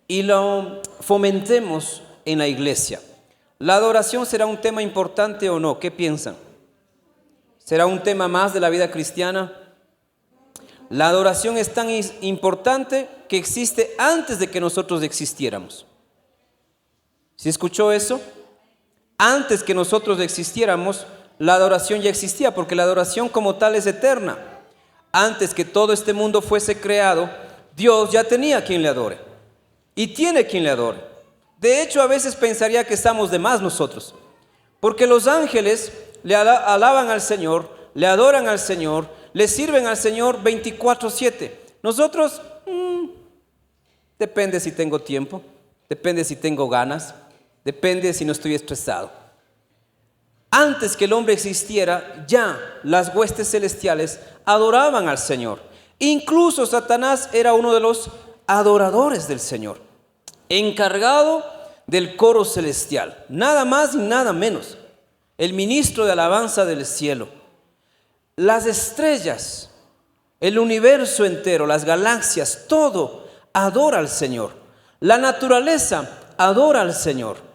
Y lo fomentemos en la iglesia. ¿La adoración será un tema importante o no? ¿Qué piensan? ¿Será un tema más de la vida cristiana? La adoración es tan importante que existe antes de que nosotros existiéramos. ¿Sí escuchó eso? Antes que nosotros existiéramos, la adoración ya existía, porque la adoración como tal es eterna. Antes que todo este mundo fuese creado, Dios ya tenía quien le adore. Y tiene quien le adore. De hecho, a veces pensaría que estamos de más nosotros. Porque los ángeles le alaban al Señor, le adoran al Señor, le sirven al Señor 24/7. Nosotros, depende si tengo tiempo, depende si tengo ganas, depende si no estoy estresado. Antes que el hombre existiera, ya las huestes celestiales adoraban al Señor. Incluso Satanás era uno de los adoradores del Señor, encargado del coro celestial, nada más y nada menos, el ministro de alabanza del cielo. Las estrellas, el universo entero, las galaxias, todo adora al Señor. La naturaleza adora al Señor.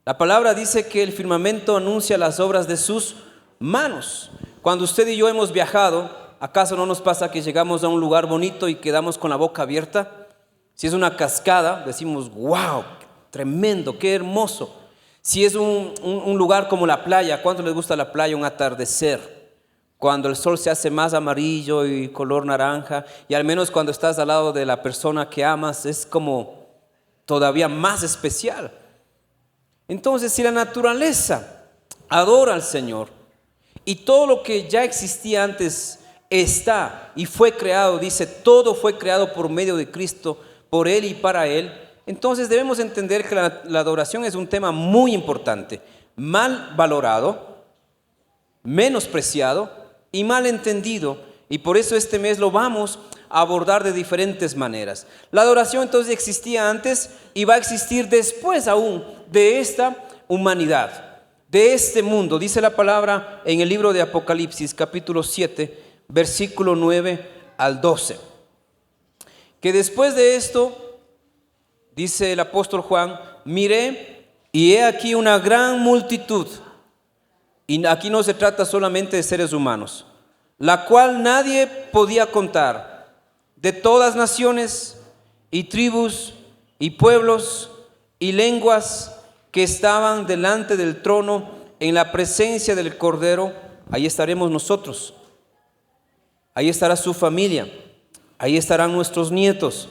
La palabra dice que el firmamento anuncia las obras de sus manos. Cuando usted y yo hemos viajado, ¿acaso no nos pasa que llegamos a un lugar bonito y quedamos con la boca abierta? Si es una cascada, decimos, wow, tremendo, qué hermoso. Si es un lugar como la playa, ¿cuánto les gusta la playa? Un atardecer, cuando el sol se hace más amarillo y color naranja, y al menos cuando estás al lado de la persona que amas, es como todavía más especial. Entonces, si la naturaleza adora al Señor, y todo lo que ya existía antes está y fue creado, dice, todo fue creado por medio de Cristo, por Él y para Él, entonces debemos entender que la adoración es un tema muy importante, mal valorado, menospreciado y mal entendido, y por eso este mes lo vamos a abordar de diferentes maneras. La adoración entonces existía antes y va a existir después aún de esta humanidad, de este mundo. Dice la palabra en el libro de Apocalipsis, capítulo 7, versículo 9 al 12. Que después de esto, dice el apóstol Juan, miré y he aquí una gran multitud, y aquí no se trata solamente de seres humanos, la cual nadie podía contar, de todas naciones y tribus y pueblos y lenguas, que estaban delante del trono en la presencia del Cordero. Ahí estaremos nosotros, ahí estará su familia, ahí estarán nuestros nietos,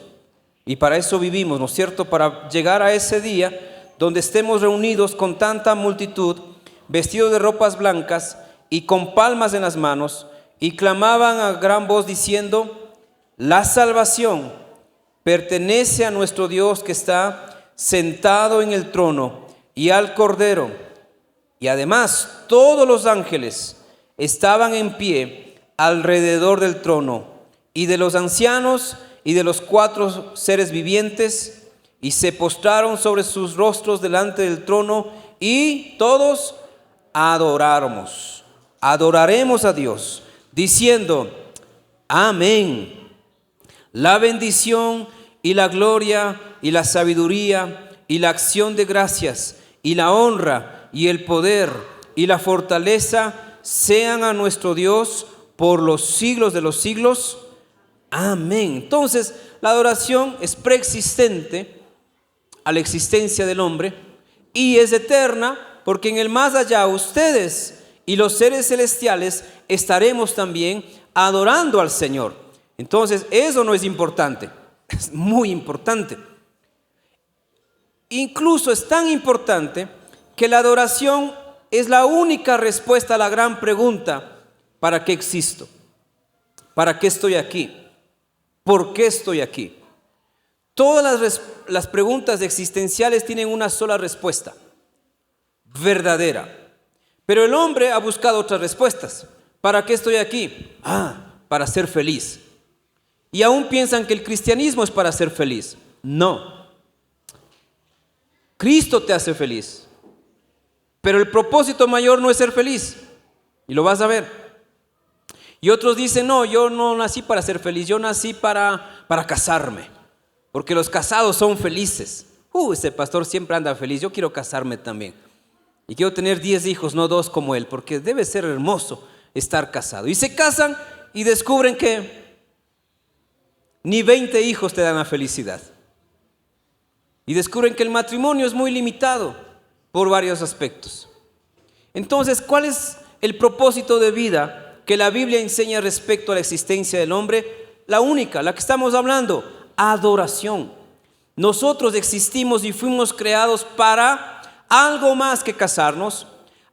y para eso vivimos, ¿no es cierto? Para llegar a ese día donde estemos reunidos con tanta multitud, vestidos de ropas blancas y con palmas en las manos, y clamaban a gran voz diciendo, la salvación pertenece a nuestro Dios que está sentado en el trono y al Cordero. Y además todos los ángeles estaban en pie alrededor del trono y de los ancianos y de los 4 seres vivientes, y se postraron sobre sus rostros delante del trono, y todos adoraremos a Dios, diciendo, amén. La bendición y la gloria y la sabiduría y la acción de gracias y la honra y el poder y la fortaleza sean a nuestro Dios por los siglos de los siglos. Amén. Entonces, la adoración es preexistente a la existencia del hombre y es eterna, porque en el más allá ustedes y los seres celestiales estaremos también adorando al Señor. Entonces, eso no es importante, es muy importante. Incluso es tan importante que la adoración es la única respuesta a la gran pregunta: ¿para qué existo? ¿Para qué estoy aquí? ¿Por qué estoy aquí? Todas las preguntas existenciales tienen una sola respuesta, verdadera. Pero el hombre ha buscado otras respuestas. ¿Para qué estoy aquí? Para ser feliz. Y aún piensan que el cristianismo es para ser feliz. No. Cristo te hace feliz. Pero el propósito mayor no es ser feliz. Y lo vas a ver. Y otros dicen, no, yo no nací para ser feliz, yo nací para casarme, porque los casados son felices. Ese pastor siempre anda feliz, yo quiero casarme también. Y quiero tener 10 hijos, no 2 como él, porque debe ser hermoso estar casado. Y se casan y descubren que ni 20 hijos te dan la felicidad. Y descubren que el matrimonio es muy limitado por varios aspectos. Entonces, ¿cuál es el propósito de vida que la Biblia enseña respecto a la existencia del hombre? La única, la que estamos hablando, adoración. Nosotros existimos y fuimos creados para algo más que casarnos,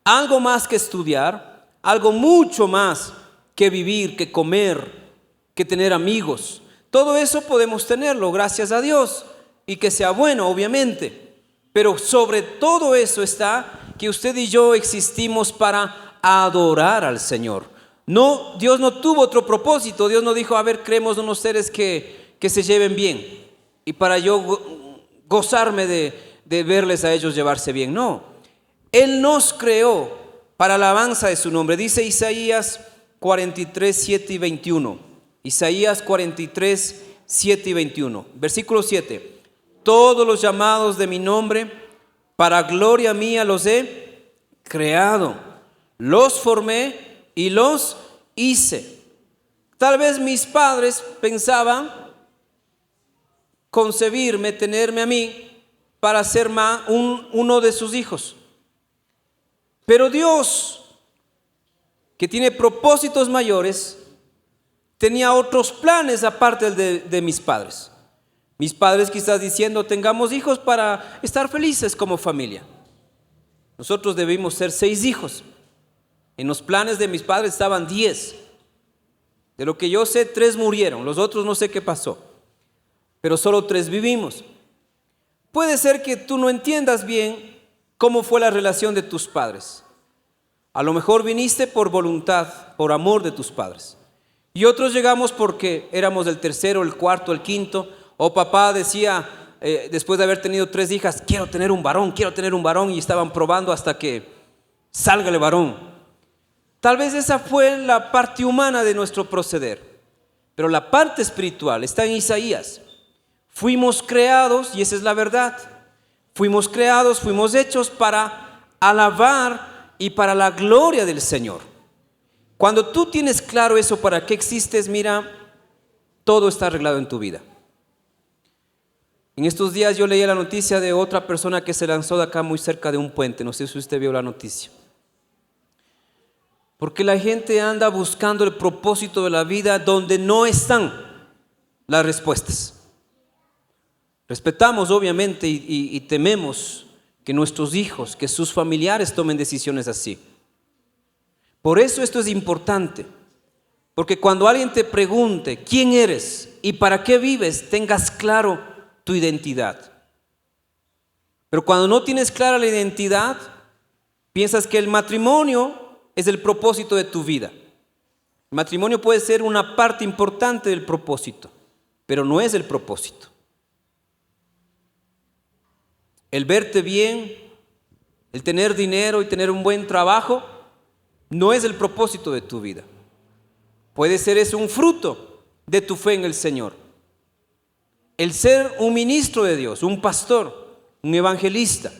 algo más que estudiar, algo mucho más que vivir, que comer, que tener amigos. Todo eso podemos tenerlo, gracias a Dios, y que sea bueno, obviamente. Pero sobre todo eso está que usted y yo existimos para adorar al Señor. No, Dios no tuvo otro propósito. Dios no dijo, a ver, creemos unos seres que se lleven bien y para yo gozarme de verles a ellos llevarse bien. No, Él nos creó para alabanza de su nombre. Dice Isaías 43, 7 y 21. Isaías 43, 7 y 21. Versículo 7. Todos los llamados de mi nombre, para gloria mía los he creado, los formé y los hice. Tal vez mis padres pensaban concebirme, tenerme a mí para ser uno de sus hijos. Pero Dios, que tiene propósitos mayores, tenía otros planes aparte de mis padres. Mis padres quizás diciendo, tengamos hijos para estar felices como familia. Nosotros debimos ser 6 hijos. En los planes de mis padres estaban 10. De lo que yo sé, 3 murieron. Los otros no sé qué pasó. Pero solo 3 vivimos. Puede ser que tú no entiendas bien cómo fue la relación de tus padres. A lo mejor viniste por voluntad, por amor de tus padres. Y otros llegamos porque éramos el tercero, el cuarto, el quinto. O papá decía, después de haber tenido 3 hijas, quiero tener un varón, y estaban probando hasta que salga el varón. Tal vez esa fue la parte humana de nuestro proceder, pero la parte espiritual está en Isaías. Fuimos creados, y esa es la verdad, fuimos creados, fuimos hechos para alabar y para la gloria del Señor. Cuando tú tienes claro eso, para qué existes, mira, todo está arreglado en tu vida. En estos días yo leía la noticia de otra persona que se lanzó de acá muy cerca de un puente. No sé si usted vio la noticia. Porque la gente anda buscando el propósito de la vida donde no están las respuestas. Respetamos obviamente y tememos que nuestros hijos, que sus familiares tomen decisiones así. Por eso esto es importante. Porque cuando alguien te pregunte quién eres y para qué vives, tengas claro tu identidad. Pero cuando no tienes clara la identidad, piensas que el matrimonio es el propósito de tu vida. El matrimonio puede ser una parte importante del propósito, pero no es el propósito. El verte bien, el tener dinero y tener un buen trabajo, no es el propósito de tu vida. Puede ser eso un fruto de tu fe en el Señor. El ser un ministro de Dios, un pastor, un evangelista,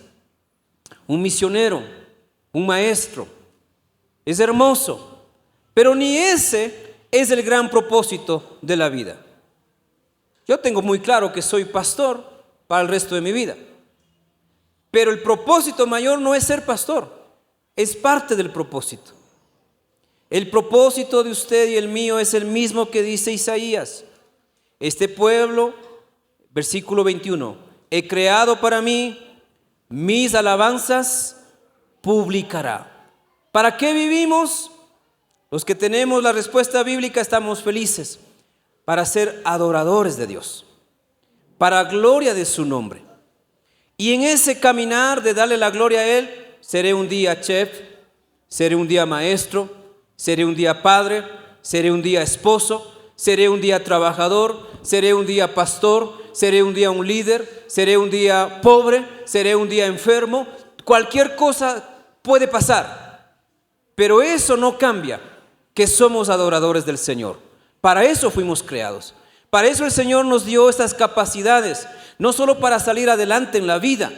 un misionero, un maestro, es hermoso, pero ni ese es el gran propósito de la vida. Yo tengo muy claro que soy pastor para el resto de mi vida, pero el propósito mayor no es ser pastor, es parte del propósito. El propósito de usted y el mío es el mismo que dice Isaías. Este pueblo, versículo 21, he creado para mí, mis alabanzas publicará. ¿Para qué vivimos? Los que tenemos la respuesta bíblica estamos felices para ser adoradores de Dios, para gloria de su nombre. Y en ese caminar de darle la gloria a Él, seré un día chef, seré un día maestro, seré un día padre, seré un día esposo, seré un día trabajador, seré un día pastor, seré un día un líder, seré un día pobre, seré un día enfermo. Cualquier cosa puede pasar, pero eso no cambia que somos adoradores del Señor. Para eso fuimos creados. Para eso el Señor nos dio estas capacidades, no solo para salir adelante en la vida,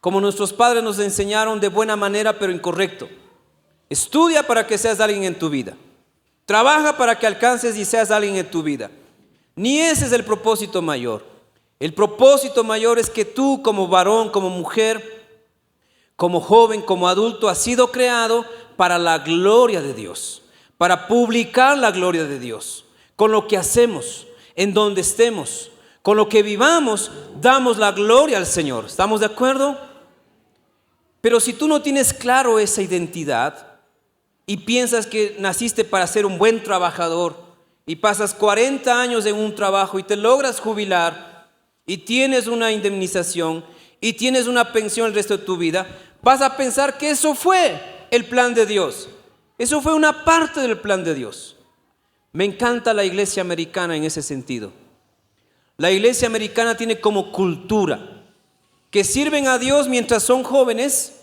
como nuestros padres nos enseñaron de buena manera, pero incorrecto. Estudia para que seas alguien en tu vida. Trabaja para que alcances y seas alguien en tu vida. Ni ese es el propósito mayor. El propósito mayor es que tú, como varón, como mujer, como joven, como adulto, has sido creado para la gloria de Dios, para publicar la gloria de Dios. Con lo que hacemos, en donde estemos, con lo que vivamos, damos la gloria al Señor. ¿Estamos de acuerdo? Pero si tú no tienes claro esa identidad y piensas que naciste para ser un buen trabajador y pasas 40 años en un trabajo y te logras jubilar y tienes una indemnización y tienes una pensión el resto de tu vida, vas a pensar que eso fue el plan de Dios. Eso fue una parte del plan de Dios. Me encanta la iglesia americana en ese sentido. La iglesia americana tiene como cultura que sirven a Dios mientras son jóvenes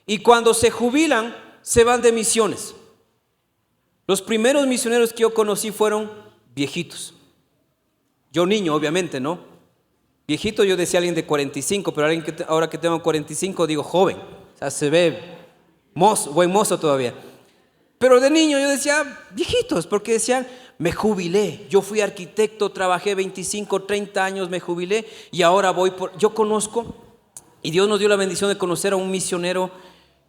y cuando se jubilan se van de misiones. Los primeros misioneros que yo conocí fueron viejitos. Yo niño, obviamente, ¿no? Viejito yo decía alguien de 45, pero ahora que tengo 45 digo joven. O sea, se ve buen mozo todavía. Pero de niño yo decía viejitos, porque decían, me jubilé, yo fui arquitecto, trabajé 25, 30 años, me jubilé y ahora yo conozco, y Dios nos dio la bendición de conocer a un misionero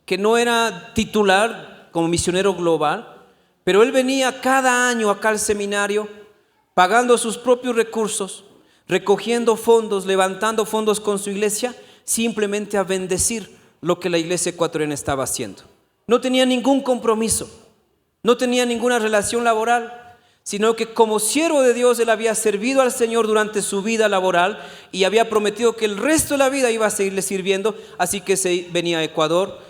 que no era titular como misionero global, pero él venía cada año acá al seminario, pagando sus propios recursos, recogiendo fondos, levantando fondos con su iglesia, simplemente a bendecir lo que la iglesia ecuatoriana estaba haciendo. No tenía ningún compromiso, no tenía ninguna relación laboral, sino que como siervo de Dios él había servido al Señor durante su vida laboral y había prometido que el resto de la vida iba a seguirle sirviendo, así que venía a Ecuador,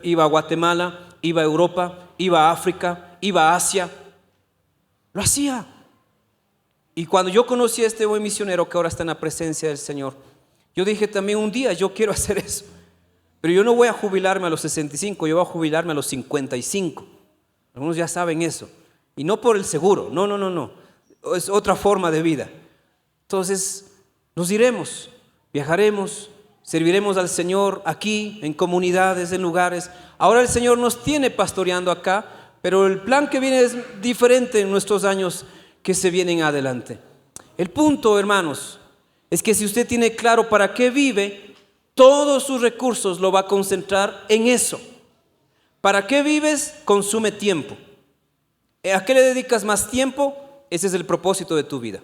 iba a Guatemala, iba a Europa, iba a África, iba a Asia, lo hacía. Y cuando yo conocí a este buen misionero que ahora está en la presencia del Señor, yo dije también un día yo quiero hacer eso, pero yo no voy a jubilarme a los 65, yo voy a jubilarme a los 55, algunos ya saben eso. Y no por el seguro, no, es otra forma de vida. Entonces nos iremos, viajaremos, serviremos al Señor aquí, en comunidades, en lugares. Ahora el Señor nos tiene pastoreando acá, pero el plan que viene es diferente en nuestros años que se vienen adelante. El punto, hermanos, es que si usted tiene claro para qué vive, todos sus recursos lo va a concentrar en eso. ¿Para qué vives? Consume tiempo. ¿A qué le dedicas más tiempo? Ese es el propósito de tu vida.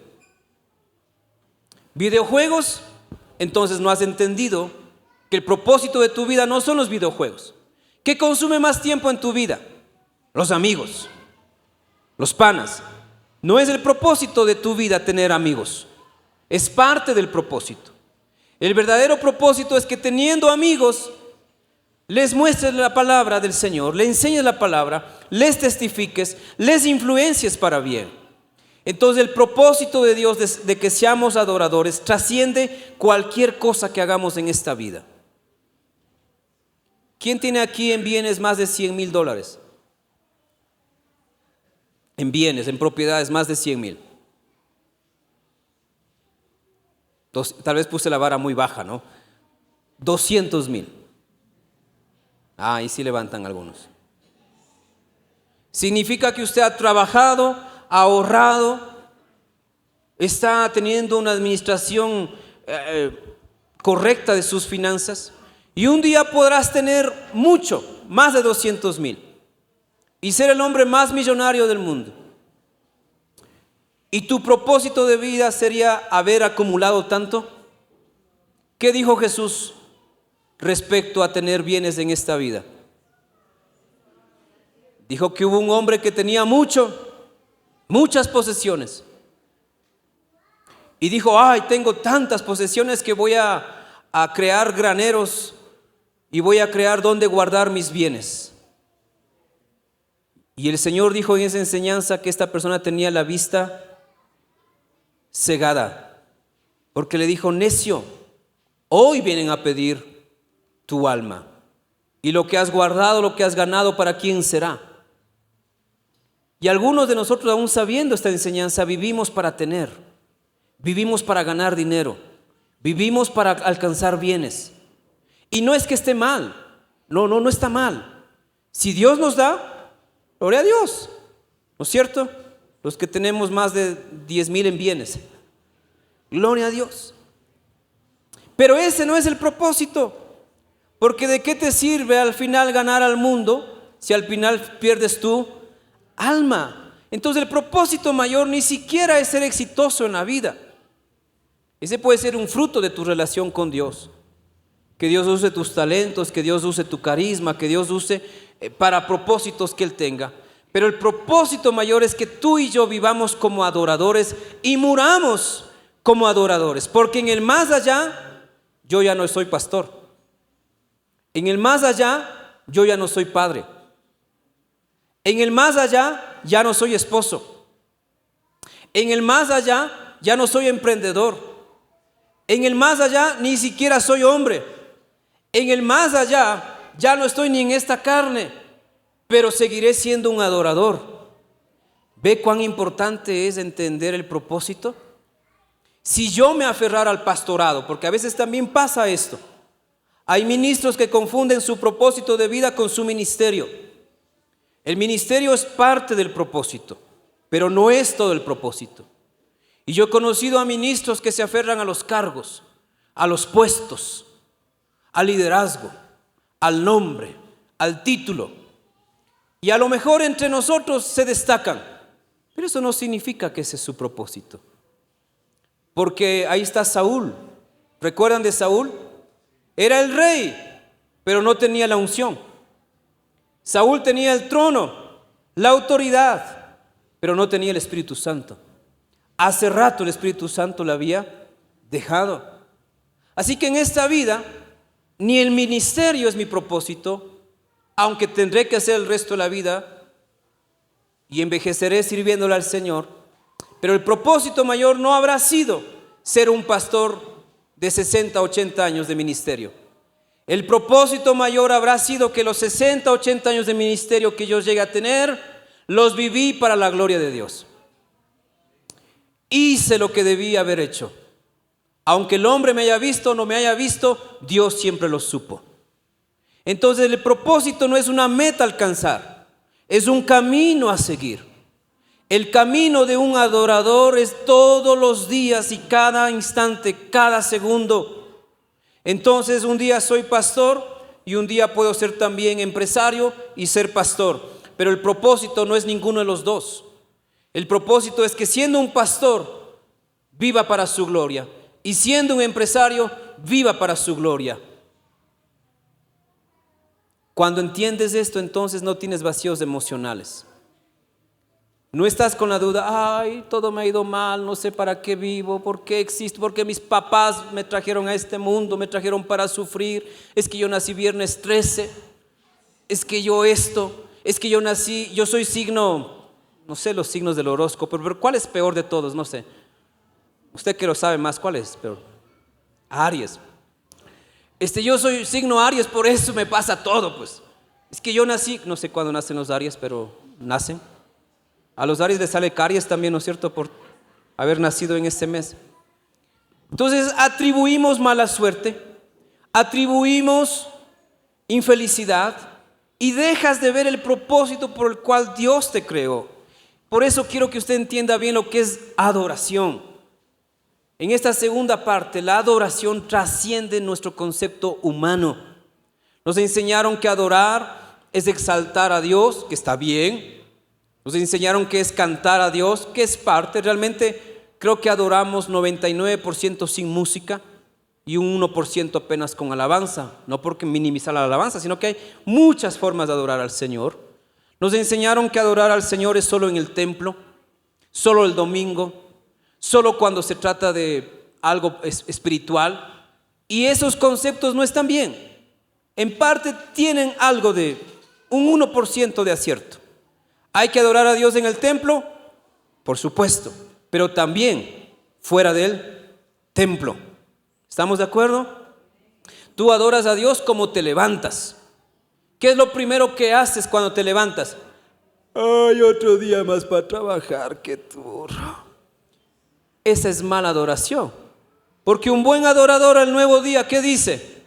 ¿Videojuegos? Entonces no has entendido que el propósito de tu vida no son los videojuegos. ¿Qué consume más tiempo en tu vida? Los amigos, los panas. No es el propósito de tu vida tener amigos. Es parte del propósito. El verdadero propósito es que teniendo amigos les muestres la palabra del Señor, les enseñes la palabra, les testifiques, les influencies para bien. Entonces el propósito de Dios de que seamos adoradores trasciende cualquier cosa que hagamos en esta vida. ¿Quién tiene aquí en bienes más de $100,000? En bienes, en propiedades, más de 100,000. Tal vez puse la vara muy baja, ¿no? 200,000. Ahí sí levantan algunos. Significa que usted ha trabajado, ha ahorrado, está teniendo una administración correcta de sus finanzas y un día podrás tener mucho, más de 200,000 y ser el hombre más millonario del mundo. ¿Y tu propósito de vida sería haber acumulado tanto? ¿Qué dijo Jesús respecto a tener bienes en esta vida? Dijo que hubo un hombre que tenía muchas posesiones y dijo, tengo tantas posesiones que voy a crear graneros y voy a crear donde guardar mis bienes. Y el Señor dijo en esa enseñanza que esta persona tenía la vista cegada, porque le dijo, necio, hoy vienen a pedir tu alma y lo que has guardado, lo que has ganado, ¿para quién será? Y algunos de nosotros, aún sabiendo esta enseñanza, vivimos para tener, vivimos para ganar dinero, vivimos para alcanzar bienes. Y no es que esté mal, no está mal. Si Dios nos da, gloria a Dios, ¿no es cierto? Los que tenemos más de 10,000 en bienes, gloria a Dios. Pero ese no es el propósito, porque ¿de qué te sirve al final ganar al mundo si al final pierdes tu alma? Entonces el propósito mayor ni siquiera es ser exitoso en la vida. Ese puede ser un fruto de tu relación con Dios. Que Dios use tus talentos, que Dios use tu carisma, que Dios use para propósitos que Él tenga. Pero el propósito mayor es que tú y yo vivamos como adoradores y muramos como adoradores. Porque en el más allá, yo ya no soy pastor. En el más allá, yo ya no soy padre. En el más allá, ya no soy esposo. En el más allá, ya no soy emprendedor. En el más allá, ni siquiera soy hombre. En el más allá, ya no estoy ni en esta carne, pero seguiré siendo un adorador. ¿Ve cuán importante es entender el propósito? Si yo me aferrara al pastorado, porque a veces también pasa esto. Hay ministros que confunden su propósito de vida con su ministerio. El ministerio es parte del propósito, pero no es todo el propósito. Y yo he conocido a ministros que se aferran a los cargos, a los puestos, al liderazgo, al nombre, al título. Y a lo mejor entre nosotros se destacan, pero eso no significa que ese es su propósito. Porque ahí está Saúl. ¿Recuerdan de Saúl? Era el rey, pero no tenía la unción. Saúl tenía el trono, la autoridad, pero no tenía el Espíritu Santo. Hace rato el Espíritu Santo lo había dejado. Así que en esta vida, ni el ministerio es mi propósito, aunque tendré que hacer el resto de la vida y envejeceré sirviéndole al Señor. Pero el propósito mayor no habrá sido ser un pastor de 60, 80 años de ministerio. El propósito mayor habrá sido que los 60, 80 años de ministerio que yo llegue a tener, los viví para la gloria de Dios. Hice lo que debía haber hecho. Aunque el hombre me haya visto o no me haya visto, Dios siempre lo supo. Entonces el propósito no es una meta a alcanzar, es un camino a seguir. El camino de un adorador es todos los días y cada instante, cada segundo. Entonces un día soy pastor y un día puedo ser también empresario y ser pastor. Pero el propósito no es ninguno de los dos. El propósito es que siendo un pastor, viva para su gloria. Y siendo un empresario, viva para su gloria. Cuando entiendes esto, entonces no tienes vacíos emocionales. No estás con la duda, ay, todo me ha ido mal, no sé para qué vivo, por qué existo, porque mis papás me trajeron a este mundo, me trajeron para sufrir, es que yo nací viernes 13, es que yo esto, es que yo nací, yo soy signo, no sé los signos del horóscopo, pero ¿cuál es peor de todos? No sé. Usted que lo sabe más, ¿cuál es peor? Aries. Yo soy signo Aries, por eso me pasa todo, pues. Es que yo nací, no sé cuándo nacen los Aries, pero nacen. A los Aries les sale caries también, ¿no es cierto? Por haber nacido en este mes. Entonces atribuimos mala suerte, atribuimos infelicidad y dejas de ver el propósito por el cual Dios te creó. Por eso quiero que usted entienda bien lo que es adoración. En esta segunda parte, la adoración trasciende nuestro concepto humano. Nos enseñaron que adorar es exaltar a Dios, que está bien. Nos enseñaron que es cantar a Dios, que es parte. Realmente creo que adoramos 99% sin música y un 1% apenas con alabanza. No porque minimizar la alabanza, sino que hay muchas formas de adorar al Señor. Nos enseñaron que adorar al Señor es solo en el templo, solo el domingo, solo cuando se trata de algo espiritual. Y esos conceptos no están bien. En parte tienen algo de un 1% de acierto. ¿Hay que adorar a Dios en el templo? Por supuesto, pero también fuera del templo. ¿Estamos de acuerdo? Tú adoras a Dios como te levantas. ¿Qué es lo primero que haces cuando te levantas? Ay, otro día más para trabajar, qué turro. Esa es mala adoración. Porque un buen adorador al nuevo día, ¿qué dice?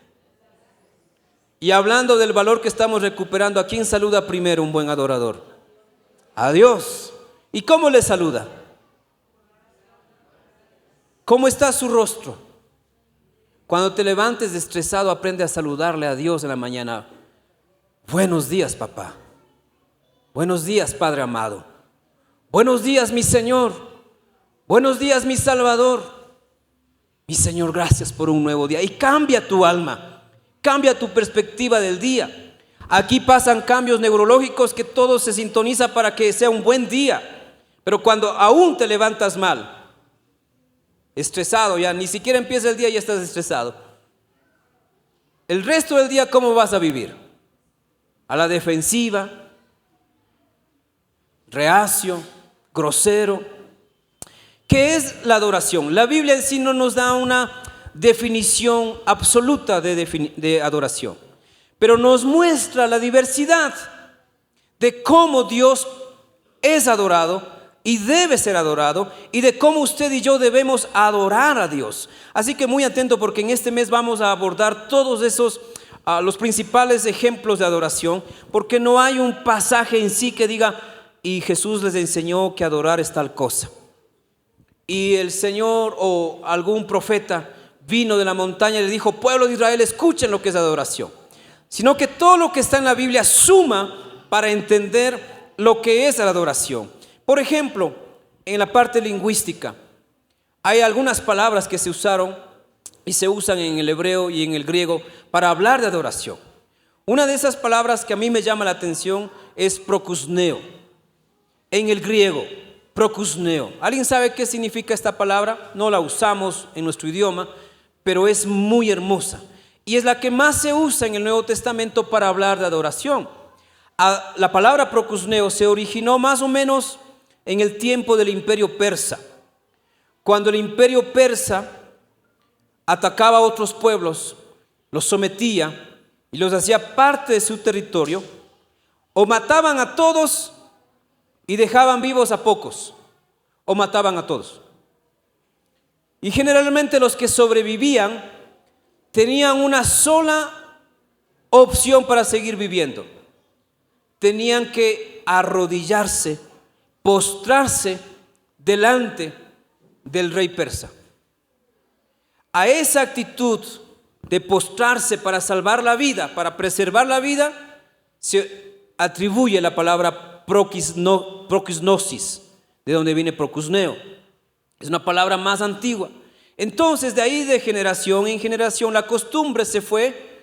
Y hablando del valor que estamos recuperando, ¿a quién saluda primero un buen adorador? A Dios. ¿Y cómo le saluda? ¿Cómo está su rostro? Cuando te levantes estresado, aprende a saludarle a Dios en la mañana. Buenos días, papá. Buenos días, Padre amado. Buenos días, mi Señor. Buenos días, mi Salvador. Mi Señor, gracias por un nuevo día. Y cambia tu alma, cambia tu perspectiva del día. Aquí pasan cambios neurológicos que todo se sintoniza para que sea un buen día. Pero cuando aún te levantas mal, estresado, ya ni siquiera empieza el día y ya estás estresado, el resto del día, ¿cómo vas a vivir? A la defensiva, reacio, grosero. ¿Qué es la adoración? La Biblia en sí no nos da una definición absoluta de adoración, pero nos muestra la diversidad de cómo Dios es adorado y debe ser adorado, y de cómo usted y yo debemos adorar a Dios. Así que muy atento, porque en este mes vamos a abordar todos esos los principales ejemplos de adoración, porque no hay un pasaje en sí que diga, y Jesús les enseñó que adorar es tal cosa, y el Señor o algún profeta vino de la montaña y le dijo, pueblo de Israel, escuchen lo que es adoración. Sino que todo lo que está en la Biblia suma para entender lo que es la adoración. Por ejemplo, en la parte lingüística, hay algunas palabras que se usaron y se usan en el hebreo y en el griego para hablar de adoración. Una de esas palabras que a mí me llama la atención es prokusneo. En el griego, prokusneo. ¿Alguien sabe qué significa esta palabra? No la usamos en nuestro idioma, pero es muy hermosa. Y es la que más se usa en el Nuevo Testamento para hablar de adoración. La palabra prokusneo se originó más o menos en el tiempo del Imperio Persa. Cuando el Imperio Persa atacaba a otros pueblos, los sometía y los hacía parte de su territorio, o mataban a todos y dejaban vivos a pocos, o mataban a todos. Y generalmente los que sobrevivían tenían una sola opción para seguir viviendo. Tenían que arrodillarse, postrarse delante del rey persa. A esa actitud de postrarse para salvar la vida, para preservar la vida, se atribuye la palabra prokisnosis, de donde viene prokusneo. Es una palabra más antigua. Entonces, de ahí, de generación en generación, la costumbre se fue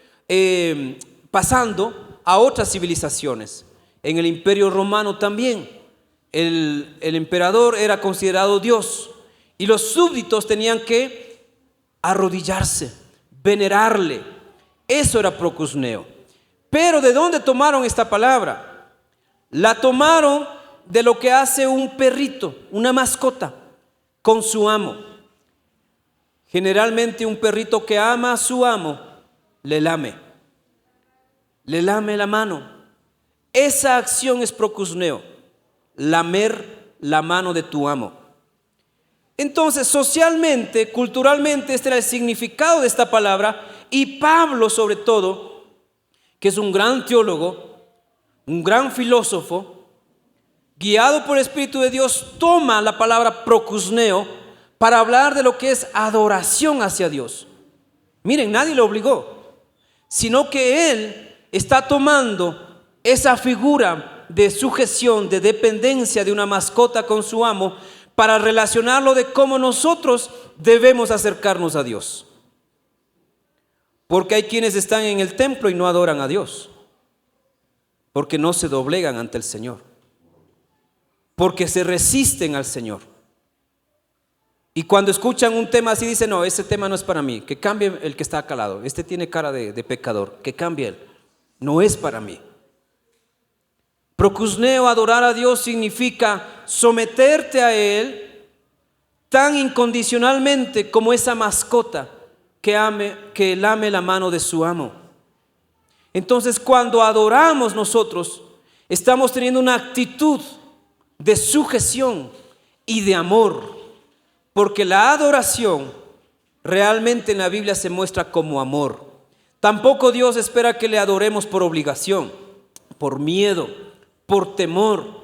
pasando a otras civilizaciones. En el Imperio Romano también, el emperador era considerado Dios y los súbditos tenían que arrodillarse, venerarle. Eso era prokusneo. Pero ¿de dónde tomaron esta palabra? La tomaron de lo que hace un perrito, una mascota, con su amo. Generalmente un perrito que ama a su amo le lame la mano. Esa acción es prokusneo, lamer la mano de tu amo. Entonces, socialmente, culturalmente, este era el significado de esta palabra, y Pablo, sobre todo, que es un gran teólogo, un gran filósofo, guiado por el Espíritu de Dios, toma la palabra prokusneo para hablar de lo que es adoración hacia Dios. Miren, nadie lo obligó, sino que él está tomando esa figura de sujeción, de dependencia de una mascota con su amo, para relacionarlo de cómo nosotros debemos acercarnos a Dios. Porque hay quienes están en el templo y no adoran a Dios, porque no se doblegan ante el Señor, porque se resisten al Señor. Y cuando escuchan un tema así dicen, no, ese tema no es para mí, que cambie el que está acá al lado, este tiene cara de pecador, que cambie él, no es para mí. Prokusneo, adorar a Dios, significa someterte a Él tan incondicionalmente como esa mascota que lame la mano de su amo. Entonces, cuando adoramos nosotros, Estamos teniendo una actitud de sujeción y de amor, porque la adoración realmente en la Biblia se muestra como amor. Tampoco Dios espera que le adoremos por obligación, por miedo, por temor.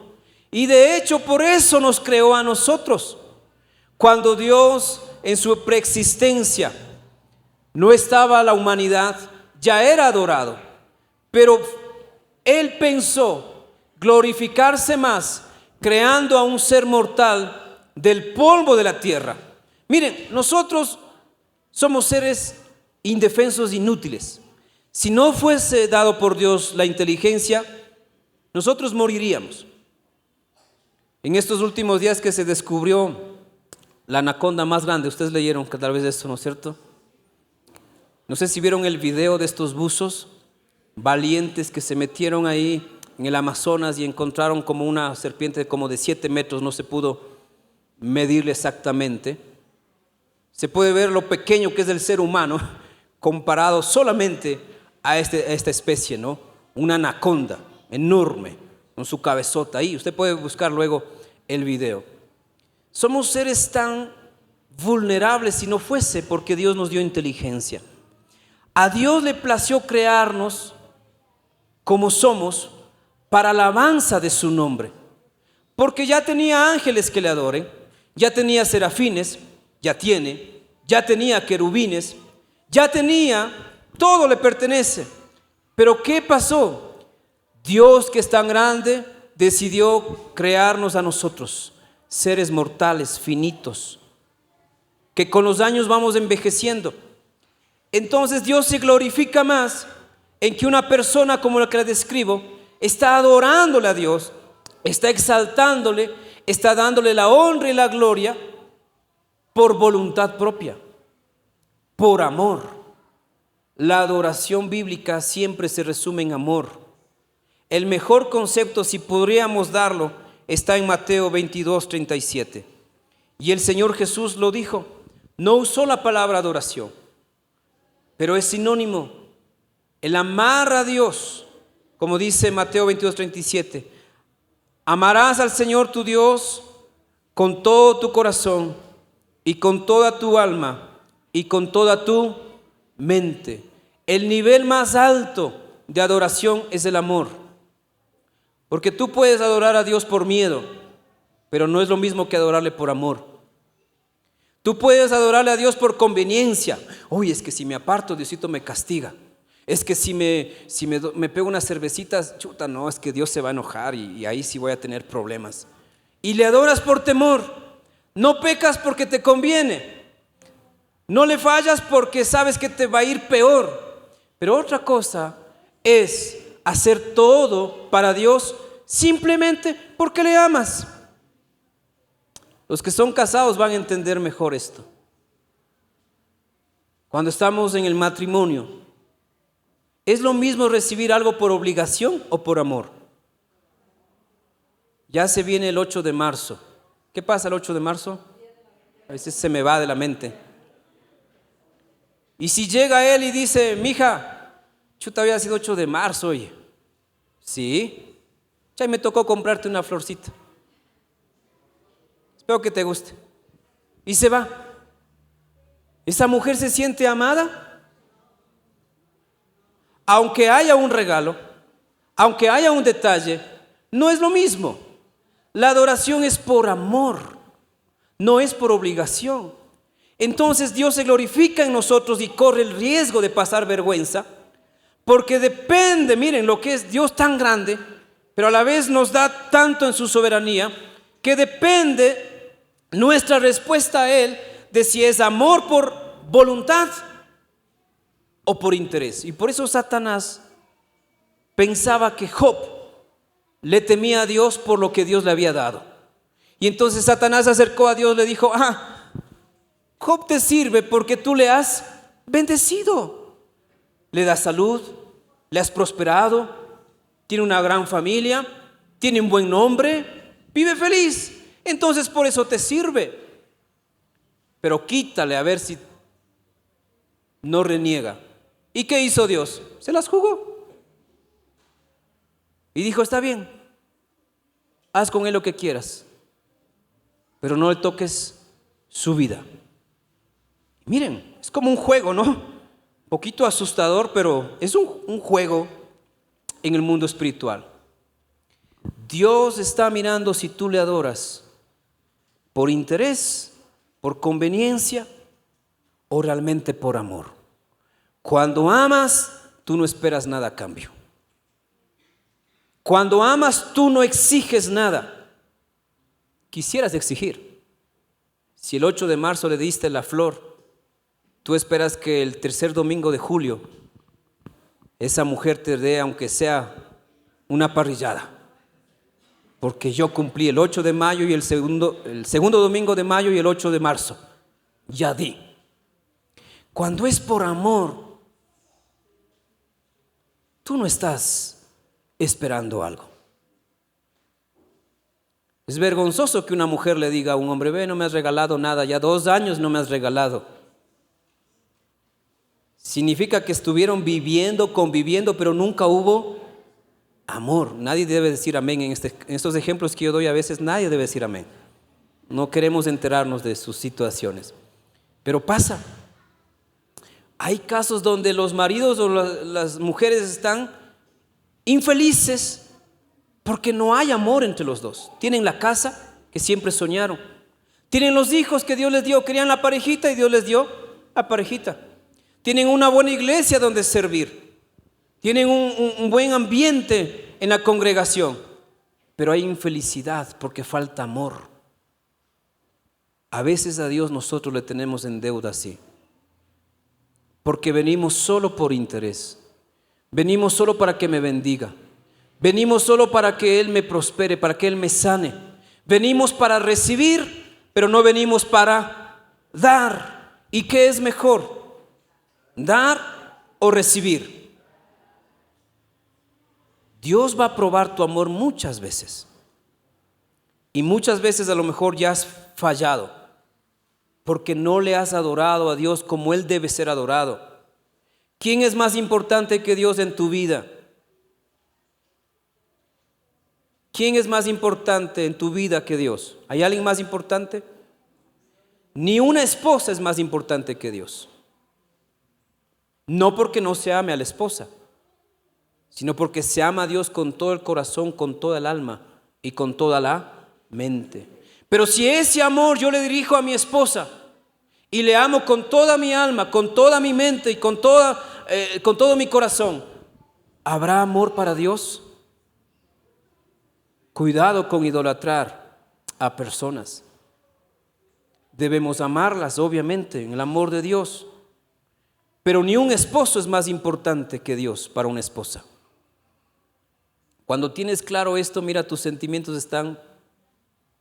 Y de hecho por eso nos creó a nosotros. Cuando Dios en su preexistencia no estaba la humanidad, ya era adorado. Pero Él pensó glorificarse más creando a un ser mortal del polvo de la tierra. Miren, nosotros somos seres indefensos, inútiles. Si no fuese dado por Dios la inteligencia, nosotros moriríamos. En estos últimos días que se descubrió la anaconda más grande, ustedes leyeron que tal vez esto, ¿no es cierto? No sé si vieron el video de estos buzos valientes que se metieron ahí en el Amazonas y encontraron como una serpiente como de 7 metros, no se pudo medirle exactamente. Se puede ver lo pequeño que es el ser humano comparado solamente a esta especie, ¿no? Una anaconda enorme con su cabezota ahí. Usted puede buscar luego el video. Somos seres tan vulnerables si no fuese porque Dios nos dio inteligencia. A Dios le plació crearnos como somos para alabanza de su nombre, porque ya tenía ángeles que le adoren, ya tenía serafines, ya tenía querubines, ya tenía, todo le pertenece. Pero ¿qué pasó? Dios, que es tan grande, decidió crearnos a nosotros, seres mortales, finitos, que con los años vamos envejeciendo. Entonces Dios se glorifica más en que una persona como la que le describo está adorándole a Dios, está exaltándole, está dándole la honra y la gloria por voluntad propia, por amor. La adoración bíblica siempre se resume en amor. El mejor concepto, si podríamos darlo, está en Mateo 22:37. Y el Señor Jesús lo dijo, no usó la palabra adoración, pero es sinónimo. El amar a Dios, como dice Mateo 22:37, amarás al Señor tu Dios con todo tu corazón y con toda tu alma y con toda tu mente. El nivel más alto de adoración es el amor, porque tú puedes adorar a Dios por miedo, pero no es lo mismo que adorarle por amor. Tú puedes adorarle a Dios por conveniencia. Oye, es que si me aparto, Diosito me castiga. Es que si me pego unas cervecitas, chuta, no, es que Dios se va a enojar y ahí sí voy a tener problemas. Y le adoras por temor. No pecas porque te conviene. No le fallas porque sabes que te va a ir peor. Pero otra cosa es hacer todo para Dios simplemente porque le amas. Los que son casados van a entender mejor esto. Cuando estamos en el matrimonio, ¿es lo mismo recibir algo por obligación o por amor? Ya se viene el 8 de marzo. ¿Qué pasa el 8 de marzo? A veces se me va de la mente. Y si llega él y dice, mija, chuta, había sido 8 de marzo, oye. Sí, ya me tocó comprarte una florcita. Espero que te guste. Y se va. ¿Esa mujer se siente amada? Aunque haya un regalo, aunque haya un detalle, no es lo mismo. La adoración es por amor, no es por obligación. Entonces Dios se glorifica en nosotros y corre el riesgo de pasar vergüenza, porque depende, miren, lo que es Dios tan grande, pero a la vez nos da tanto en su soberanía, que depende nuestra respuesta a Él de si es amor por voluntad o por interés. Y por eso Satanás pensaba que Job le temía a Dios por lo que Dios le había dado. Y entonces Satanás se acercó a Dios y le dijo, Job te sirve porque tú le has bendecido. Le das salud, le has prosperado, tiene una gran familia, tiene un buen nombre, vive feliz. Entonces por eso te sirve. Pero quítale a ver si no reniega. ¿Y qué hizo Dios? Se las jugó. Y dijo, está bien, haz con él lo que quieras, pero no le toques su vida. Miren, es como un juego, ¿no? Un poquito asustador, pero es un juego en el mundo espiritual. Dios está mirando si tú le adoras por interés, por conveniencia o realmente por amor. Cuando amas, tú no esperas nada a cambio. Cuando amas, tú no exiges nada. Quisieras exigir. Si el 8 de marzo le diste la flor, tú esperas que el tercer domingo de julio esa mujer te dé, aunque sea una parrillada. Porque yo cumplí el 8 de mayo y el segundo domingo de mayo y el 8 de marzo. Ya di. Cuando es por amor, tú no estás esperando algo. Es vergonzoso que una mujer le diga a un hombre, ve, no me has regalado nada, ya 2 años no me has regalado. Significa que estuvieron viviendo, conviviendo, pero nunca hubo amor. Nadie debe decir amén en estos ejemplos que yo doy. A veces nadie debe decir amén. No queremos enterarnos de sus situaciones, pero pasa. Hay casos donde los maridos o las mujeres están infelices porque no hay amor entre los dos. Tienen la casa que siempre soñaron, tienen los hijos que Dios les dio, querían la parejita y Dios les dio la parejita. Tienen una buena iglesia donde servir, tienen un buen ambiente en la congregación, pero hay infelicidad porque falta amor. A veces a Dios nosotros le tenemos en deuda así, porque venimos solo por interés, venimos solo para que me bendiga, venimos solo para que Él me prospere, para que Él me sane, venimos para recibir, pero no venimos para dar. ¿Y qué es mejor? ¿Dar o recibir? Dios va a probar tu amor muchas veces. Y muchas veces a lo mejor ya has fallado, porque no le has adorado a Dios como Él debe ser adorado. ¿Quién es más importante que Dios en tu vida? ¿Quién es más importante en tu vida que Dios? ¿Hay alguien más importante? Ni una esposa es más importante que Dios. No porque no se ame a la esposa, sino porque se ama a Dios con todo el corazón, con toda el alma y con toda la mente. Pero si ese amor yo le dirijo a mi esposa y le amo con toda mi alma, con toda mi mente y con todo mi corazón, ¿habrá amor para Dios? Cuidado con idolatrar a personas. Debemos amarlas, obviamente, en el amor de Dios. Pero ni un esposo es más importante que Dios para una esposa. Cuando tienes claro esto, mira, tus sentimientos están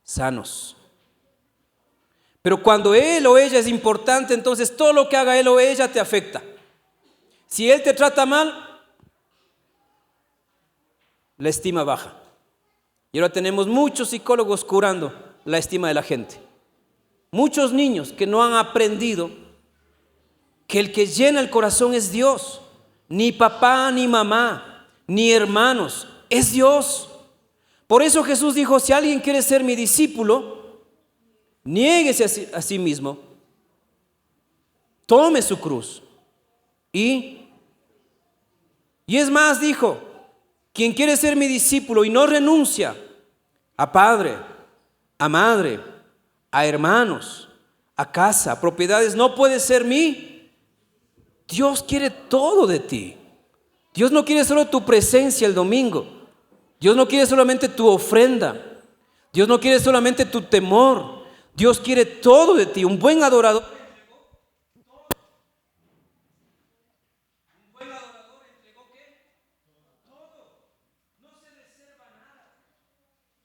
sanos. Pero cuando él o ella es importante, entonces todo lo que haga él o ella te afecta. Si él te trata mal, la estima baja. Y ahora tenemos muchos psicólogos curando la estima de la gente. Muchos niños que no han aprendido que el que llena el corazón es Dios. Ni papá, ni mamá, ni hermanos, es Dios. Por eso Jesús dijo, si alguien quiere ser mi discípulo, niéguese a sí mismo, tome su cruz. Y es más, dijo, quien quiere ser mi discípulo y no renuncia a padre, a madre, a hermanos, a casa, a propiedades, no puede ser mí. Dios quiere todo de ti. Dios no quiere solo tu presencia el domingo. Dios no quiere solamente tu ofrenda. Dios no quiere solamente tu temor. Dios quiere todo de ti. Un buen adorador entregó ¿qué? Todo. No se reserva nada.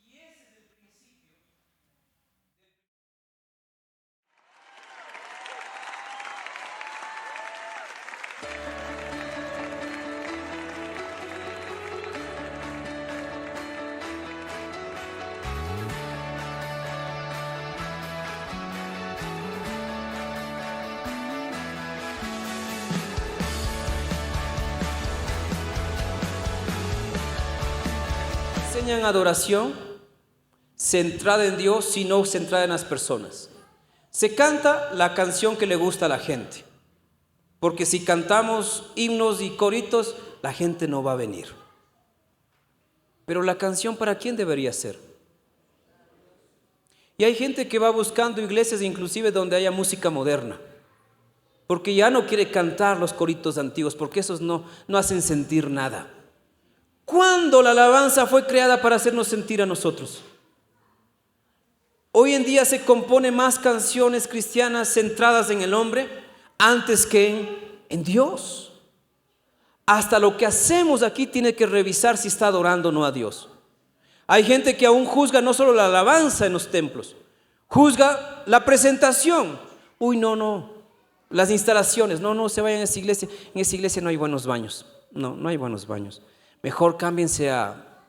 Y ese es el principio. enseñan adoración centrada en Dios, sino centrada en las personas. Se canta la canción que le gusta a la gente, porque si cantamos himnos y coritos, la gente no va a venir. Pero la canción, ¿para quién debería ser? Y hay gente que va buscando iglesias inclusive donde haya música moderna, porque ya no quiere cantar los coritos antiguos, porque esos no hacen sentir nada. ¿Cuándo la alabanza fue creada para hacernos sentir a nosotros? Hoy en día se compone más canciones cristianas centradas en el hombre antes que en Dios. Hasta lo que hacemos aquí tiene que revisar si está adorando o no a Dios. Hay gente que aún juzga no solo la alabanza en los templos, juzga la presentación. Uy, no, las instalaciones, no se vayan a esa iglesia. En esa iglesia no hay buenos baños. No hay buenos baños. Mejor cámbiense a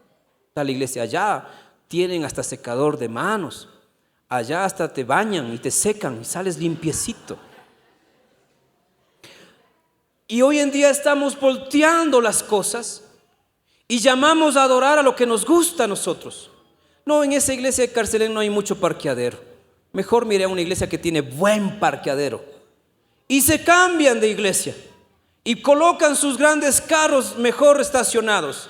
tal iglesia. Allá tienen hasta secador de manos. Allá hasta te bañan y te secan y sales limpiecito. Y hoy en día estamos volteando las cosas y llamamos a adorar a lo que nos gusta a nosotros. No, en esa iglesia de Carcelén no hay mucho parqueadero. Mejor mire a una iglesia que tiene buen parqueadero. Y se cambian de iglesia y colocan sus grandes carros mejor estacionados.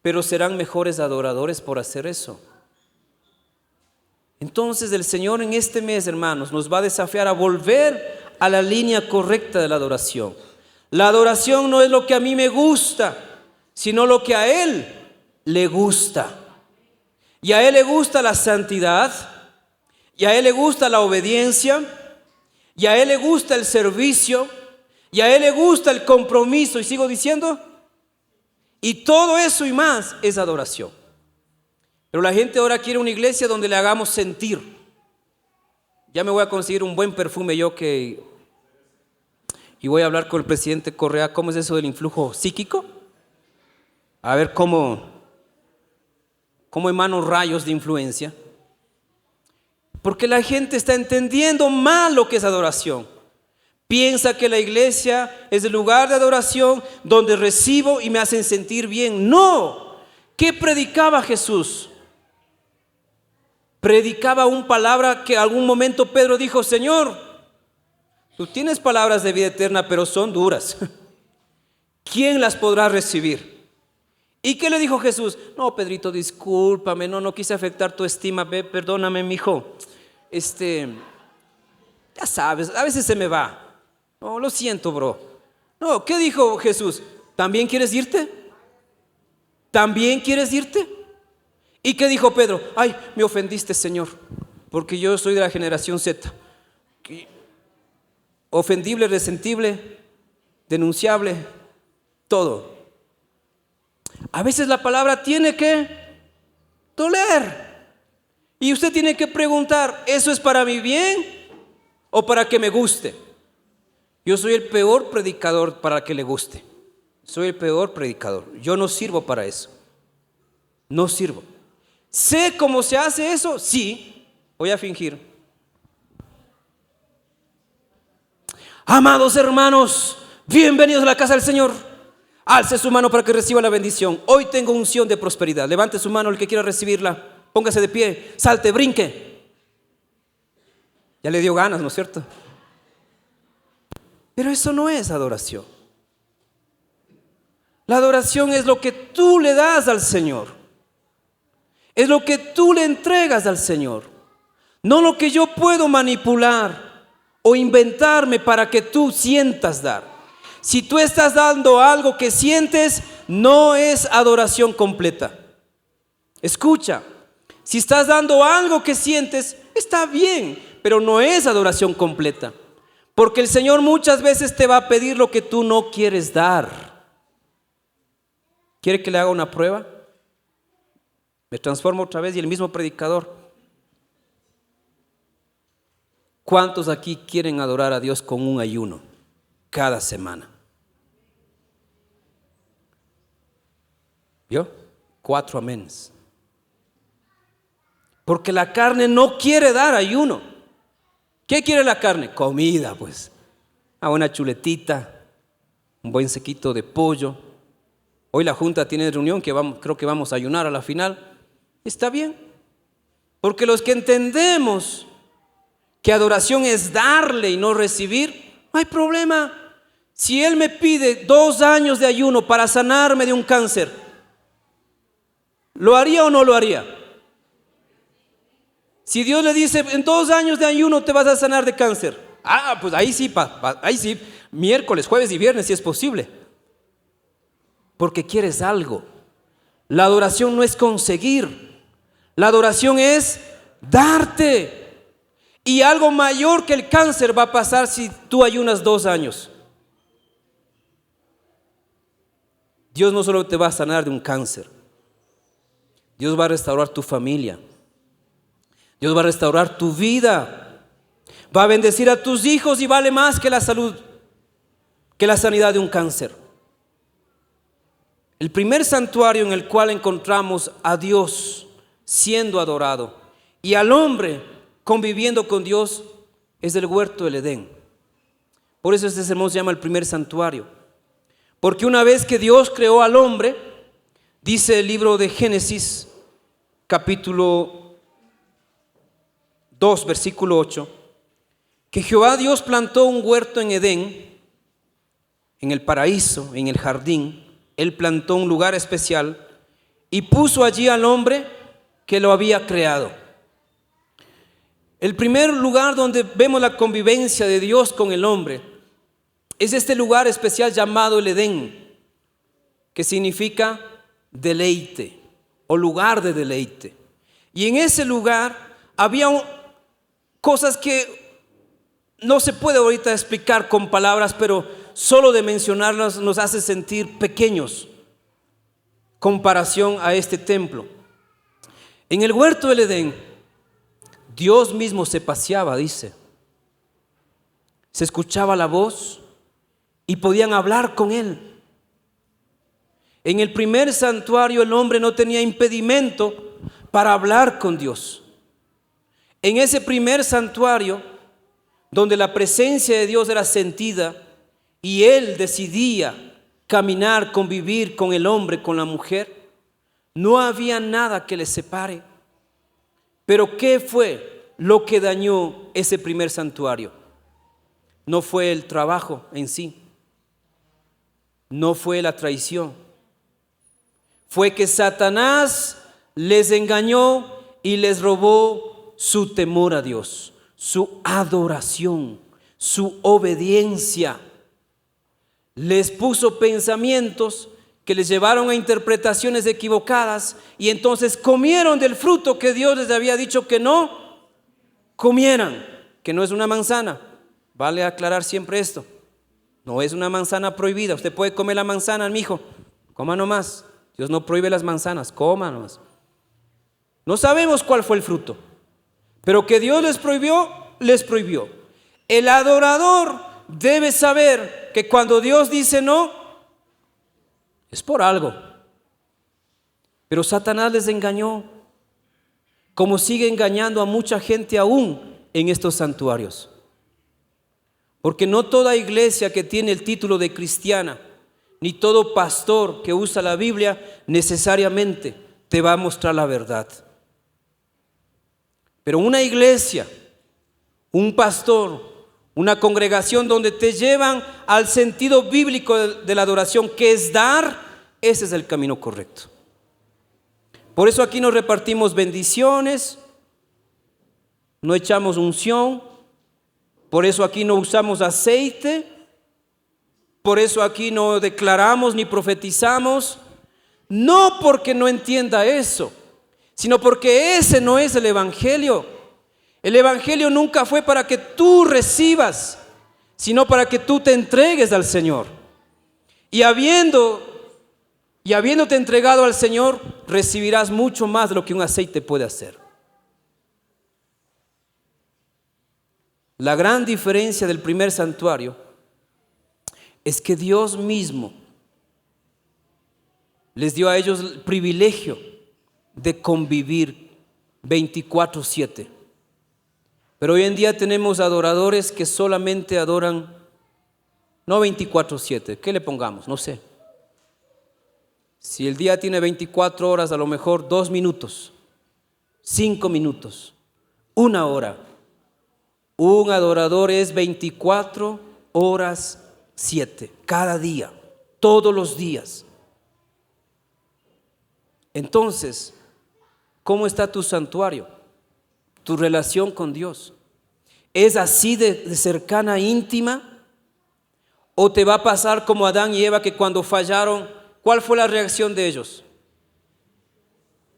Pero serán mejores adoradores por hacer eso. Entonces el Señor en este mes, hermanos, nos va a desafiar a volver a la línea correcta de la adoración. La adoración no es lo que a mí me gusta, sino lo que a Él le gusta. Y a Él le gusta la santidad, y a Él le gusta la obediencia, y a Él le gusta el servicio, y a Él le gusta el compromiso, y sigo diciendo, y todo eso y más es adoración. Pero la gente ahora quiere una iglesia donde le hagamos sentir. Ya me voy a conseguir un buen perfume y voy a hablar con el presidente Correa. ¿Cómo es eso del influjo psíquico? A ver cómo emano rayos de influencia. Porque la gente está entendiendo mal lo que es adoración. Piensa que la iglesia es el lugar de adoración donde recibo y me hacen sentir bien. No. ¿Qué predicaba Jesús? Predicaba una palabra que en algún momento Pedro dijo: Señor, tú tienes palabras de vida eterna, pero son duras. ¿Quién las podrá recibir? ¿Y qué le dijo Jesús? No, Pedrito, discúlpame, no quise afectar tu estima, perdóname, mijo. Ya sabes, a veces se me va. No, lo siento, bro. No, ¿qué dijo Jesús? ¿También quieres irte? ¿También quieres irte? ¿Y qué dijo Pedro? Ay, me ofendiste, Señor, porque yo soy de la generación Z. Ofendible, resentible, denunciable, todo. A veces la palabra tiene que doler. Y usted tiene que preguntar, ¿eso es para mi bien o para que me guste? Yo soy el peor predicador para que le guste. Soy el peor predicador. Yo no sirvo para eso. No sirvo. ¿Sé cómo se hace eso? Sí. Voy a fingir. Amados hermanos, bienvenidos a la casa del Señor. Alce su mano para que reciba la bendición. Hoy tengo unción de prosperidad. Levante su mano el que quiera recibirla. Póngase de pie, salte, brinque. Ya le dio ganas, ¿no es cierto? Pero eso no es adoración. La adoración es lo que tú le das al Señor. Es lo que tú le entregas al Señor. No lo que yo puedo manipular o inventarme para que tú sientas dar. Si tú estás dando algo que sientes, no es adoración completa. Escucha, si estás dando algo que sientes, está bien, pero no es adoración completa. Porque el Señor muchas veces te va a pedir lo que tú no quieres dar. ¿Quiere que le haga una prueba? Me transformo otra vez y el mismo predicador. ¿Cuántos aquí quieren adorar a Dios con un ayuno cada semana? ¿Vio? 4 aménes. Porque la carne no quiere dar ayuno. ¿Qué quiere la carne? Comida, pues. Una chuletita, un buen sequito de pollo. Hoy la junta tiene reunión creo que vamos a ayunar a la final. Está bien, porque los que entendemos que adoración es darle y no recibir, no hay problema. Si Él me pide 2 años de ayuno para sanarme de un cáncer, ¿lo haría o no lo haría? Si Dios le dice, en 2 años de ayuno te vas a sanar de cáncer, pues ahí sí, ahí sí, miércoles, jueves y viernes si es posible. Porque quieres algo. La adoración no es conseguir, la adoración es darte. Y algo mayor que el cáncer va a pasar si tú ayunas 2 años. Dios no solo te va a sanar de un cáncer, Dios va a restaurar tu familia, Dios va a restaurar tu vida, va a bendecir a tus hijos y vale más que la salud, que la sanidad de un cáncer. El primer santuario en el cual encontramos a Dios siendo adorado y al hombre conviviendo con Dios es el huerto del Edén. Por eso este sermón se llama el primer santuario. Porque una vez que Dios creó al hombre, dice el libro de Génesis, capítulo 2, versículo 8, que Jehová Dios plantó un huerto en Edén, en el paraíso, en el jardín. Él plantó un lugar especial y puso allí al hombre que lo había creado. El primer lugar donde vemos la convivencia de Dios con el hombre es este lugar especial llamado el Edén, que significa deleite o lugar de deleite. Y en ese lugar había cosas que no se puede ahorita explicar con palabras, pero solo de mencionarlas nos hace sentir pequeños comparación a este templo. En el huerto del Edén, Dios mismo se paseaba, dice. Se escuchaba la voz y podían hablar con Él. En el primer santuario el hombre no tenía impedimento para hablar con Dios. En ese primer santuario, donde la presencia de Dios era sentida, y Él decidía caminar, convivir con el hombre, con la mujer, no había nada que les separe. Pero ¿qué fue lo que dañó ese primer santuario? No fue el trabajo en sí, no fue la traición, fue que Satanás les engañó y les robó su temor a Dios, su adoración, su obediencia. Les puso pensamientos que les llevaron a interpretaciones equivocadas y entonces comieron del fruto que Dios les había dicho que no comieran, que no es una manzana. Vale aclarar siempre esto. No es una manzana prohibida. Usted puede comer la manzana, mi hijo, coma nomás. Dios no prohíbe las manzanas, coma nomás. No sabemos cuál fue el fruto, pero que Dios les prohibió, les prohibió. El adorador debe saber que cuando Dios dice no, es por algo. Pero Satanás les engañó, como sigue engañando a mucha gente aún en estos santuarios. Porque no toda iglesia que tiene el título de cristiana, ni todo pastor que usa la Biblia necesariamente te va a mostrar la verdad. Pero una iglesia, un pastor, una congregación donde te llevan al sentido bíblico de la adoración, que es dar, ese es el camino correcto. Por eso aquí no repartimos bendiciones, no echamos unción, por eso aquí no usamos aceite, por eso aquí no declaramos ni profetizamos, no porque no entienda eso, sino porque ese no es el evangelio. El evangelio nunca fue para que tú recibas, sino para que tú te entregues al Señor. Y habiéndote entregado al Señor, recibirás mucho más de lo que un aceite puede hacer. La gran diferencia del primer santuario es que Dios mismo les dio a ellos el privilegio de convivir 24/7. Pero hoy en día tenemos adoradores que solamente adoran, no 24/7, ¿qué le pongamos? No sé. Si el día tiene 24 horas, a lo mejor 2 minutos, 5 minutos, 1 hora. Un adorador es 24 horas 7, cada día, todos los días. Entonces, ¿cómo está tu santuario? Tu relación con Dios. ¿Es así de cercana, íntima? ¿O te va a pasar como Adán y Eva, que cuando fallaron, cuál fue la reacción de ellos?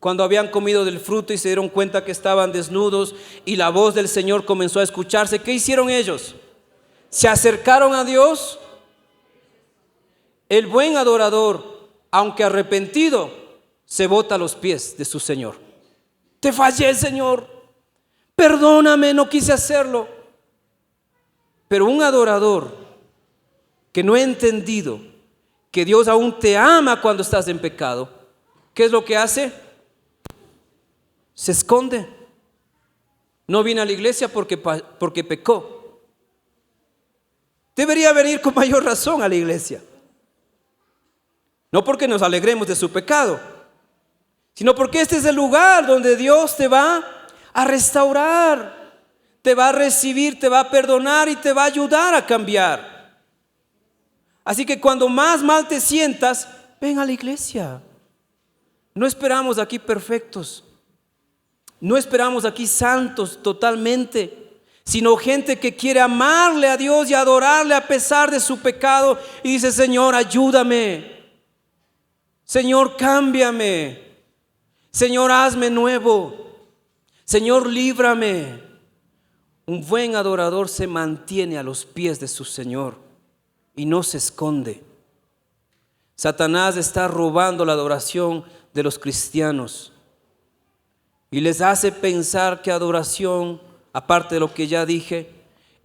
Cuando habían comido del fruto y se dieron cuenta que estaban desnudos y la voz del Señor comenzó a escucharse, ¿qué hicieron ellos? ¿Se acercaron a Dios? El buen adorador, aunque arrepentido, se bota a los pies de su Señor. Te fallé, Señor, perdóname, no quise hacerlo. Pero un adorador que no ha entendido que Dios aún te ama cuando estás en pecado, ¿qué es lo que hace? Se esconde. No viene a la iglesia porque pecó. Debería venir con mayor razón a la iglesia. No porque nos alegremos de su pecado, sino porque este es el lugar donde Dios te va a restaurar, te va a recibir, te va a perdonar y te va a ayudar a cambiar. Así que cuando más mal te sientas, ven a la iglesia. No esperamos aquí perfectos, no esperamos aquí santos totalmente, sino gente que quiere amarle a Dios y adorarle a pesar de su pecado y dice: Señor, ayúdame, Señor, cámbiame, Señor, hazme nuevo, Señor, líbrame. Un buen adorador se mantiene a los pies de su Señor y no se esconde. Satanás está robando la adoración de los cristianos y les hace pensar que adoración, aparte de lo que ya dije,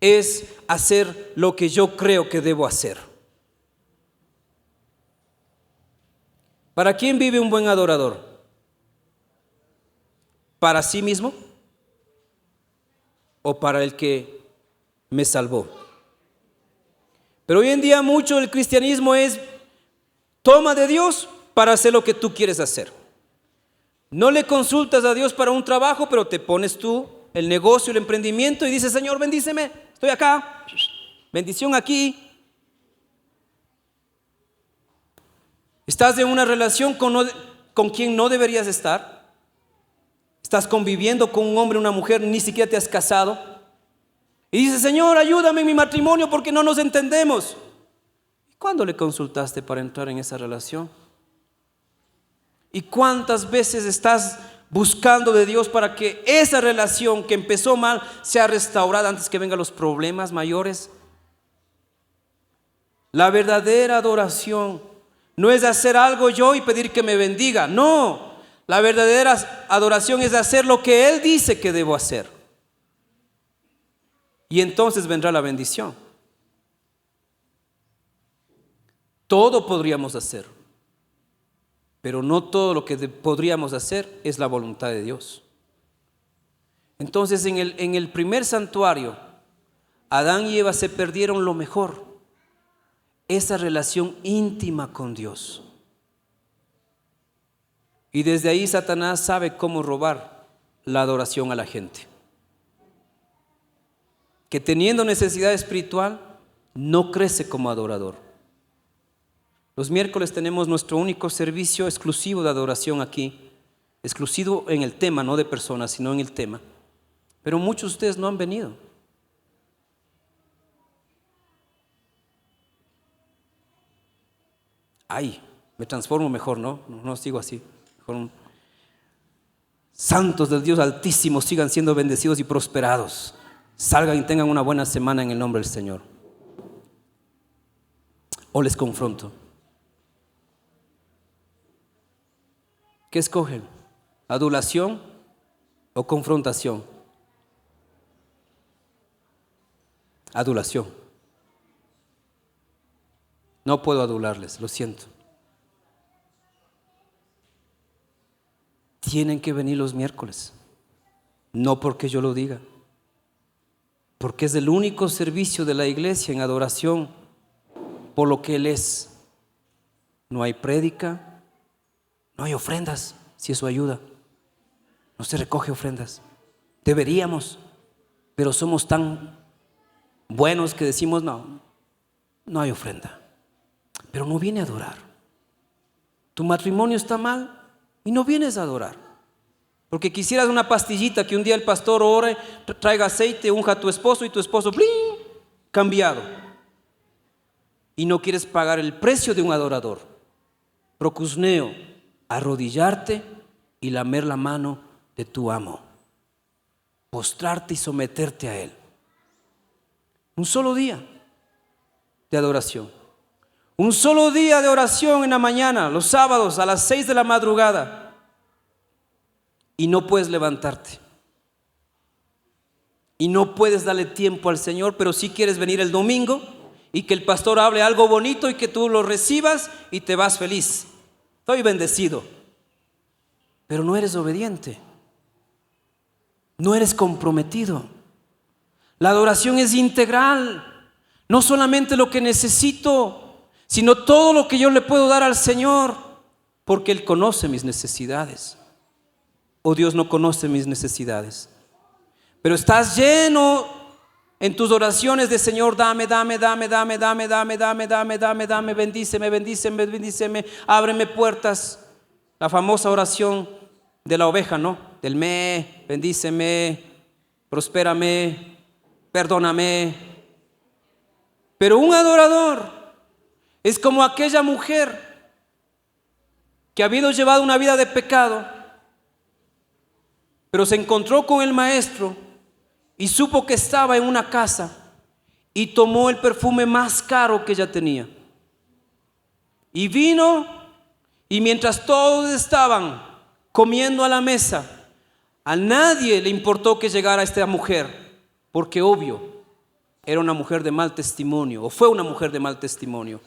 es hacer lo que yo creo que debo hacer. ¿Para quién vive un buen adorador? ¿Para sí mismo o para el que me salvó? Pero hoy en día mucho del cristianismo es: toma de Dios para hacer lo que tú quieres hacer. No le consultas a Dios para un trabajo, pero te pones tú el negocio, el emprendimiento y dices: Señor, bendíceme, estoy acá, bendición aquí. Estás en una relación con quien no deberías estar. Estás conviviendo con un hombre, una mujer, ni siquiera te has casado. Y dices: Señor, ayúdame en mi matrimonio porque no nos entendemos. ¿Y cuándo le consultaste para entrar en esa relación? ¿Y cuántas veces estás buscando de Dios para que esa relación que empezó mal sea restaurada antes que vengan los problemas mayores? La verdadera adoración no es hacer algo yo y pedir que me bendiga. No, la verdadera adoración es hacer lo que Él dice que debo hacer. Y entonces vendrá la bendición. Todo podríamos hacer, pero no todo lo que podríamos hacer es la voluntad de Dios. Entonces en el primer santuario, Adán y Eva se perdieron lo mejor, esa relación íntima con Dios. Y desde ahí Satanás sabe cómo robar la adoración a la gente, que teniendo necesidad espiritual no crece como adorador. Los miércoles tenemos nuestro único servicio exclusivo de adoración aquí, exclusivo en el tema, no de personas, sino en el tema. Pero muchos de ustedes no han venido. Ay, me transformo mejor, ¿no? No sigo así. Mejor santos del Dios Altísimo sigan siendo bendecidos y prosperados. Salgan y tengan una buena semana en el nombre del Señor. O les confronto. ¿Qué escogen? ¿Adulación o confrontación? Adulación. No puedo adularles, lo siento. Tienen que venir los miércoles, no porque yo lo diga, porque es el único servicio de la iglesia en adoración por lo que Él es. No hay prédica, No hay ofrendas, si eso ayuda. No se recoge ofrendas. Deberíamos, pero somos tan buenos que decimos no hay ofrenda. Pero no viene a adorar. Tu matrimonio está mal y no vienes a adorar. Porque quisieras una pastillita que un día el pastor ore, traiga aceite, unja a tu esposo y tu esposo, ¡bling!, cambiado. Y no quieres pagar el precio de un adorador. Procusneo, arrodillarte y lamer la mano de tu amo. Postrarte y someterte a él. Un solo día de adoración. Un solo día de oración en la mañana, los sábados a las 6 de la madrugada. Y no puedes levantarte. Y no puedes darle tiempo al Señor, pero sí quieres venir el domingo y que el pastor hable algo bonito y que tú lo recibas y te vas feliz. Estoy bendecido. Pero no eres obediente. No eres comprometido. La adoración es integral. No solamente lo que necesito, sino todo lo que yo le puedo dar al Señor, porque Él conoce mis necesidades. O Dios no conoce mis necesidades. Pero estás lleno en tus oraciones de Señor, dame, bendíceme, ábreme puertas. La famosa oración de la oveja, ¿no? Del bendíceme, prospérame, perdóname. Pero un adorador es como aquella mujer que habiendo llevado una vida de pecado, pero se encontró con el maestro y supo que estaba en una casa y tomó el perfume más caro que ella tenía. Y vino, y mientras todos estaban comiendo a la mesa, a nadie le importó que llegara esta mujer, porque obvio, era una mujer de mal testimonio, o fue una mujer de mal testimonio.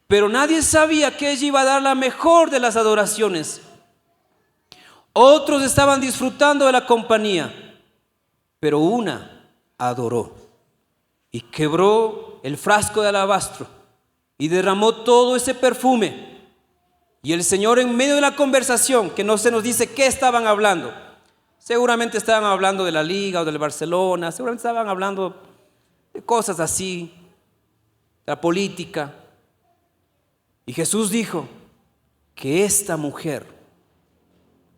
Pero nadie sabía que ella iba a dar la mejor de las adoraciones. Otros estaban disfrutando de la compañía, pero una adoró y quebró el frasco de alabastro y derramó todo ese perfume. Y el Señor, en medio de la conversación, que no se nos dice qué estaban hablando, seguramente estaban hablando de la Liga o del Barcelona, seguramente estaban hablando de cosas así, de la política. Y Jesús dijo que esta mujer,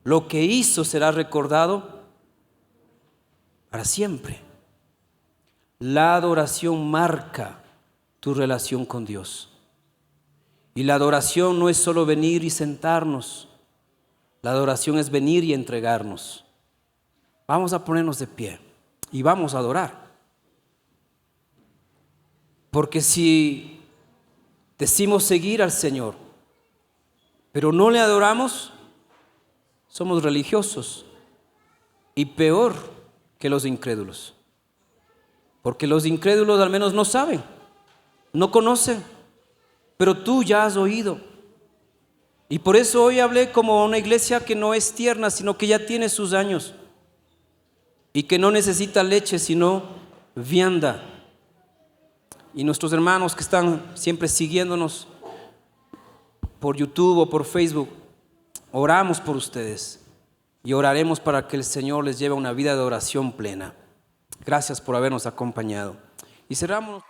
lo que hizo será recordado para siempre. La adoración marca tu relación con Dios. Y la adoración no es solo venir y sentarnos. La adoración es venir y entregarnos. Vamos a ponernos de pie y vamos a adorar. Porque si decimos seguir al Señor, pero no le adoramos, somos religiosos y peor que los incrédulos. Porque los incrédulos al menos no saben, no conocen, pero tú ya has oído. Y por eso hoy hablé como una iglesia que no es tierna, sino que ya tiene sus años y que no necesita leche, sino vianda. Y nuestros hermanos que están siempre siguiéndonos por YouTube o por Facebook, oramos por ustedes y oraremos para que el Señor les lleve una vida de oración plena. Gracias por habernos acompañado. Y cerramos.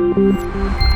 Thank you.